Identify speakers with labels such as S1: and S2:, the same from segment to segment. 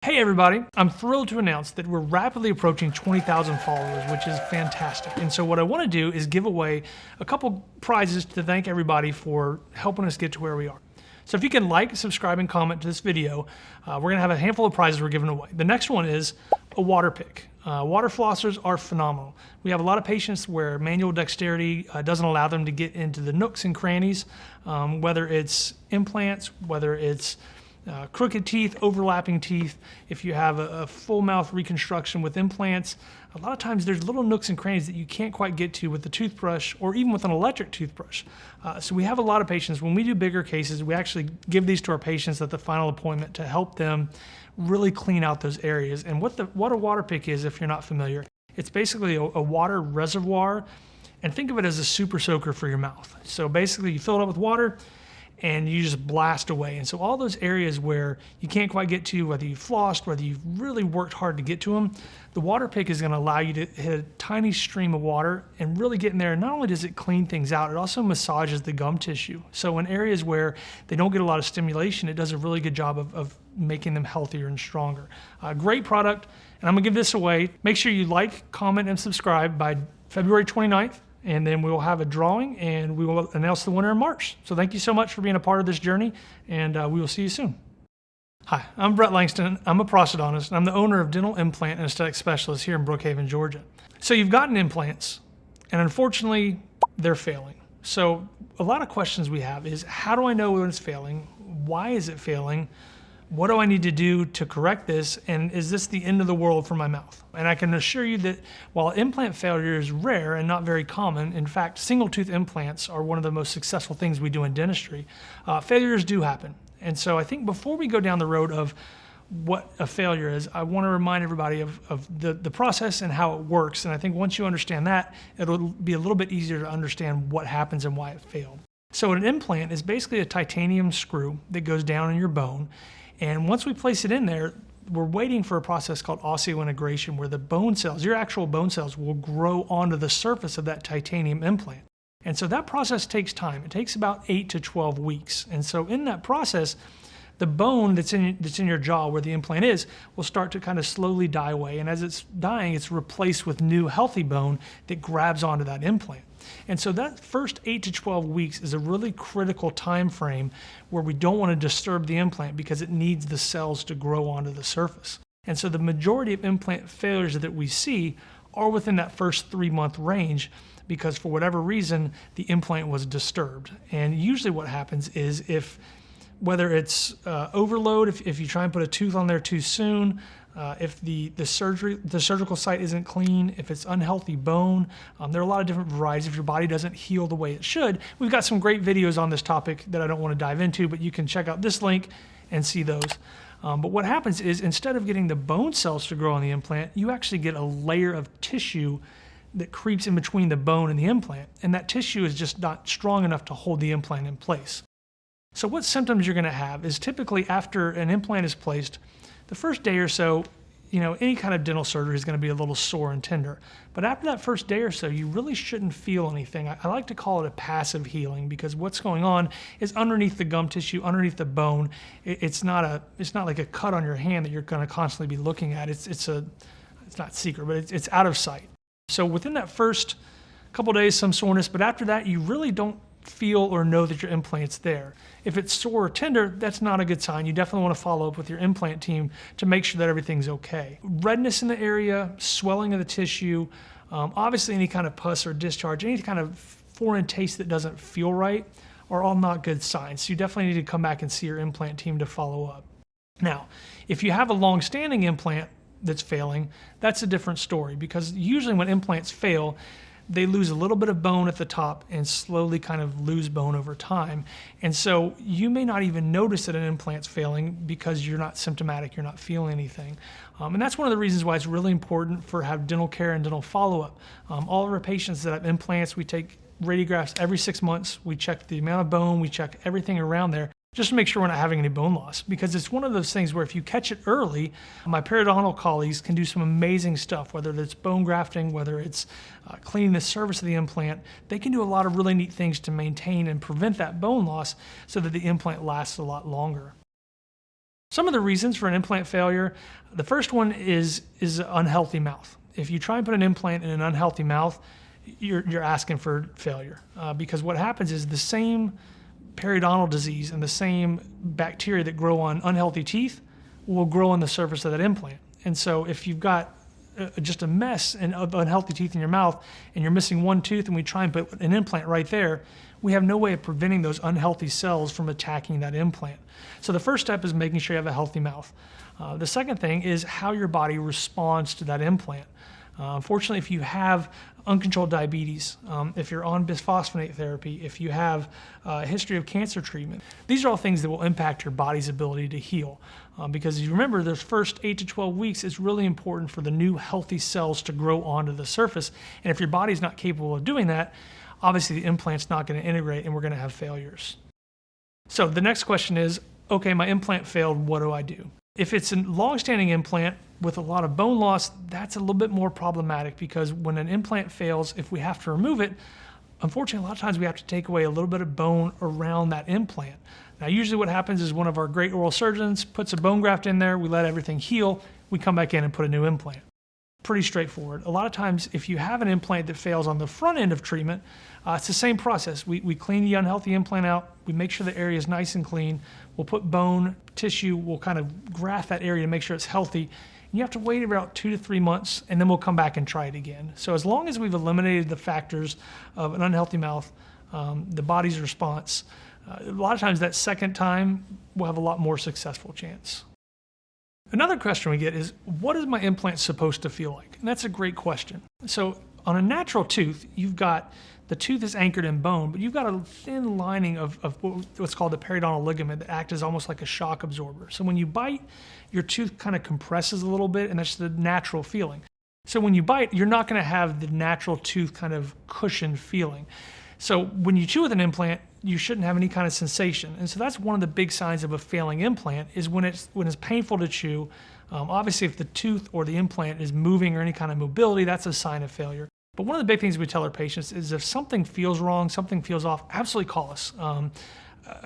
S1: Hey everybody, I'm thrilled to announce that we're rapidly approaching 20,000 followers, which is fantastic. And so what I want to do is give away a couple prizes to thank everybody for helping us get to where we are. So if you can like, subscribe, and comment to this video, we're going to have a handful of prizes we're giving away. The next one is a Water Pik. Water flossers are phenomenal. We have a lot of patients where manual dexterity doesn't allow them to get into the nooks and crannies, whether it's implants, whether it's crooked teeth, overlapping teeth. If you have a full mouth reconstruction with implants, a lot of times there's little nooks and crannies that you can't quite get to with the toothbrush or even with an electric toothbrush. So we have a lot of patients, when we do bigger cases, we actually give these to our patients at the final appointment to help them really clean out those areas. And what a Water Pik is, if you're not familiar, it's basically a water reservoir, and think of it as a super soaker for your mouth. So basically you fill it up with water and you just blast away. And so all those areas where you can't quite get to, whether you've flossed, whether you've really worked hard to get to them, the Water Pik is gonna allow you to hit a tiny stream of water and really get in there. And not only does it clean things out, it also massages the gum tissue. So in areas where they don't get a lot of stimulation, it does a really good job of making them healthier and stronger. Great product, and I'm gonna give this away. Make sure you like, comment, and subscribe by February 29th. And then we will have a drawing and we will announce the winner in March. So thank you so much for being a part of this journey, and we will see you soon. Hi, I'm Brett Langston. I'm a prosthodontist, and I'm the owner of Dental Implant and Aesthetic Specialists here in Brookhaven, Georgia. So you've gotten implants, and unfortunately, they're failing. So a lot of questions we have is, how do I know when it's failing? Why is it failing? What do I need to do to correct this? And is this the end of the world for my mouth? And I can assure you that while implant failure is rare and not very common, in fact, single tooth implants are one of the most successful things we do in dentistry, failures do happen. And so I think before we go down the road of what a failure is, I want to remind everybody of the process and how it works. And I think once you understand that, it'll be a little bit easier to understand what happens and why it failed. So an implant is basically a titanium screw that goes down in your bone. And once we place it in there, we're waiting for a process called osseointegration, where the bone cells, your actual bone cells, will grow onto the surface of that titanium implant. And so that process takes time. It takes about 8 to 12 weeks. And so in that process, the bone that's in your jaw where the implant is will start to kind of slowly die away. And as it's dying, it's replaced with new healthy bone that grabs onto that implant. And so that first 8 to 12 weeks is a really critical time frame where we don't want to disturb the implant because it needs the cells to grow onto the surface. And so the majority of implant failures that we see are within that first 3-month range because for whatever reason, the implant was disturbed. And usually what happens is whether it's overload, if you try and put a tooth on there too soon, if the surgical site isn't clean, if it's unhealthy bone, there are a lot of different varieties. If your body doesn't heal the way it should, we've got some great videos on this topic that I don't want to dive into, but you can check out this link and see those. But what happens is, instead of getting the bone cells to grow on the implant, you actually get a layer of tissue that creeps in between the bone and the implant, and that tissue is just not strong enough to hold the implant in place. So what symptoms you're going to have is typically after an implant is placed, the first day or so, any kind of dental surgery is going to be a little sore and tender. But after that first day or so, you really shouldn't feel anything. I like to call it a passive healing because what's going on is underneath the gum tissue, underneath the bone. It's not like a cut on your hand that you're going to constantly be looking at. It's not secret, but it's out of sight. So within that first couple days, some soreness, but after that, you really don't feel or know that your implant's there. If it's sore or tender, that's not a good sign. You definitely want to follow up with your implant team to make sure that everything's okay. Redness in the area, swelling of the tissue, obviously any kind of pus or discharge, any kind of foreign taste that doesn't feel right are all not good signs. So you definitely need to come back and see your implant team to follow up. Now, if you have a long-standing implant that's failing, that's a different story because usually when implants fail, they lose a little bit of bone at the top and slowly kind of lose bone over time. And so you may not even notice that an implant's failing because you're not symptomatic, you're not feeling anything. And that's one of the reasons why it's really important for have dental care and dental follow-up. All of our patients that have implants, we take radiographs every 6 months. We check the amount of bone, we check everything around there, just to make sure we're not having any bone loss. Because it's one of those things where if you catch it early, my periodontal colleagues can do some amazing stuff, whether it's bone grafting, whether it's cleaning the surface of the implant. They can do a lot of really neat things to maintain and prevent that bone loss so that the implant lasts a lot longer. Some of the reasons for an implant failure, the first one is unhealthy mouth. If you try and put an implant in an unhealthy mouth, you're asking for failure, because what happens is the same periodontal disease and the same bacteria that grow on unhealthy teeth will grow on the surface of that implant. And so if you've got just a mess of unhealthy teeth in your mouth and you're missing one tooth and we try and put an implant right there, we have no way of preventing those unhealthy cells from attacking that implant. So the first step is making sure you have a healthy mouth. The second thing is how your body responds to that implant. Unfortunately, if you have uncontrolled diabetes, if you're on bisphosphonate therapy, if you have a history of cancer treatment, these are all things that will impact your body's ability to heal. Because you remember, those first 8 to 12 weeks is really important for the new healthy cells to grow onto the surface. And if your body's not capable of doing that, obviously the implant's not going to integrate and we're going to have failures. So the next question is, okay, my implant failed, what do I do? If it's a long-standing implant with a lot of bone loss, that's a little bit more problematic, because when an implant fails, if we have to remove it, unfortunately, a lot of times we have to take away a little bit of bone around that implant. Now, usually what happens is one of our great oral surgeons puts a bone graft in there, we let everything heal, we come back in and put a new implant. Pretty straightforward. A lot of times, if you have an implant that fails on the front end of treatment, it's the same process. We clean the unhealthy implant out, we make sure the area is nice and clean, we'll put bone, tissue, we'll kind of graft that area to make sure it's healthy. And you have to wait about 2 to 3 months, and then we'll come back and try it again. So as long as we've eliminated the factors of an unhealthy mouth, the body's response, a lot of times that second time we'll have a lot more successful chance. Another question we get is, what is my implant supposed to feel like? And that's a great question. So on a natural tooth, you've got, the tooth is anchored in bone, but you've got a thin lining of what's called the periodontal ligament that acts as almost like a shock absorber. So when you bite, your tooth kind of compresses a little bit, and that's the natural feeling. So when you bite, you're not going to have the natural tooth kind of cushion feeling. So when you chew with an implant, you shouldn't have any kind of sensation. And so that's one of the big signs of a failing implant, is when it's painful to chew. Obviously, if the tooth or the implant is moving or any kind of mobility, that's a sign of failure. But one of the big things we tell our patients is, if something feels wrong, something feels off, absolutely call us.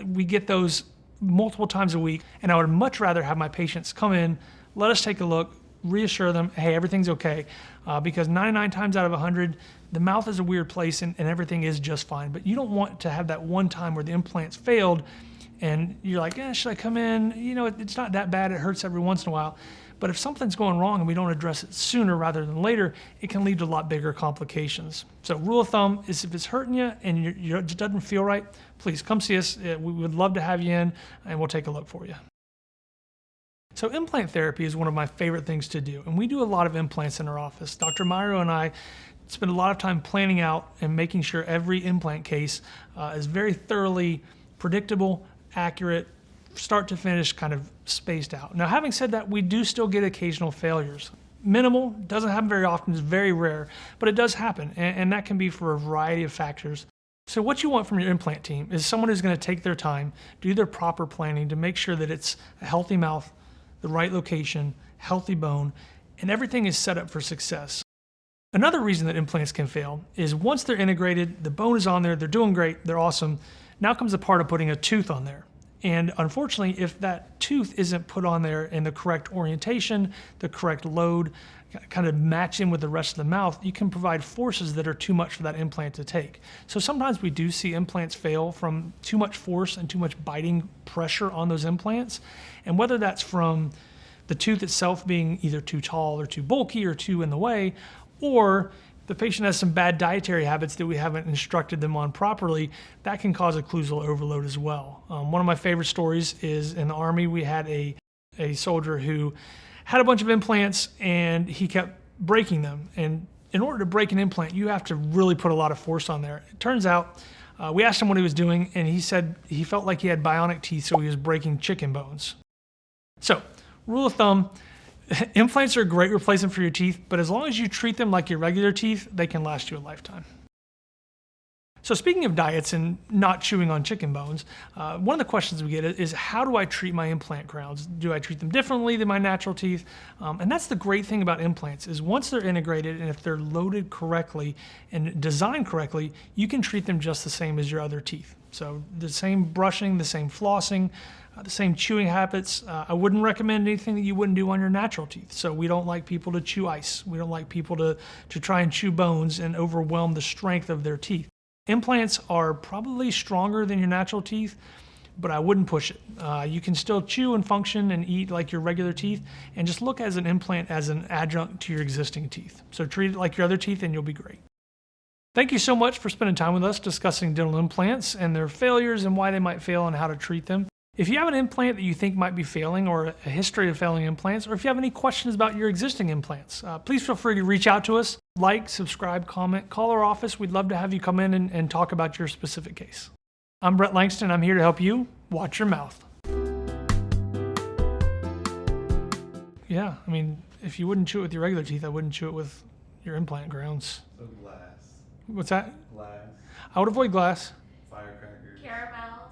S1: We get those multiple times a week, and I would much rather have my patients come in, let us take a look, reassure them, hey, everything's okay. Because 99 times out of 100, the mouth is a weird place and everything is just fine. But you don't want to have that one time where the implant's failed and you're like, should I come in? You know, it's not that bad, it hurts every once in a while. But if something's going wrong and we don't address it sooner rather than later, it can lead to a lot bigger complications. So rule of thumb is, if it's hurting you and it just doesn't feel right, please come see us. We would love to have you in, and we'll take a look for you. So implant therapy is one of my favorite things to do, and we do a lot of implants in our office. Dr. Miro and I spend a lot of time planning out and making sure every implant case is very thoroughly predictable, accurate, start to finish, kind of spaced out. Now, having said that, we do still get occasional failures. Minimal, doesn't happen very often, it's very rare, but it does happen, and that can be for a variety of factors. So what you want from your implant team is someone who's going to take their time, do their proper planning to make sure that it's a healthy mouth, the right location, healthy bone, and everything is set up for success. Another reason that implants can fail is, once they're integrated, the bone is on there, they're doing great, they're awesome. Now comes the part of putting a tooth on there. And unfortunately, if that tooth isn't put on there in the correct orientation, the correct load, kind of match in with the rest of the mouth, you can provide forces that are too much for that implant to take. So sometimes we do see implants fail from too much force and too much biting pressure on those implants. And whether that's from the tooth itself being either too tall or too bulky or too in the way, or the patient has some bad dietary habits that we haven't instructed them on properly, that can cause occlusal overload as well. One of my favorite stories is, in the Army, we had a soldier who had a bunch of implants and he kept breaking them. And in order to break an implant, you have to really put a lot of force on there. It turns out, we asked him what he was doing, and he said he felt like he had bionic teeth, so he was breaking chicken bones. So, rule of thumb, implants are a great replacement for your teeth, but as long as you treat them like your regular teeth, they can last you a lifetime. So speaking of diets and not chewing on chicken bones, one of the questions we get is, how do I treat my implant crowns? Do I treat them differently than my natural teeth? And that's the great thing about implants, is once they're integrated and if they're loaded correctly and designed correctly, you can treat them just the same as your other teeth. So the same brushing, the same flossing, the same chewing habits. I wouldn't recommend anything that you wouldn't do on your natural teeth. So we don't like people to chew ice. We don't like people to try and chew bones and overwhelm the strength of their teeth. Implants are probably stronger than your natural teeth, but I wouldn't push it. You can still chew and function and eat like your regular teeth, and just look as an implant as an adjunct to your existing teeth. So treat it like your other teeth and you'll be great. Thank you so much for spending time with us discussing dental implants and their failures and why they might fail and how to treat them. If you have an implant that you think might be failing, or a history of failing implants, or if you have any questions about your existing implants, please feel free to reach out to us. Like, subscribe, comment, call our office. We'd love to have you come in and talk about your specific case. I'm Brett Langston. I'm here to help you watch your mouth. Yeah, I mean, if you wouldn't chew it with your regular teeth, I wouldn't chew it with your implant crowns.
S2: So glass.
S1: What's that?
S2: Glass.
S1: I would avoid glass.
S2: Firecrackers.
S3: Caramel.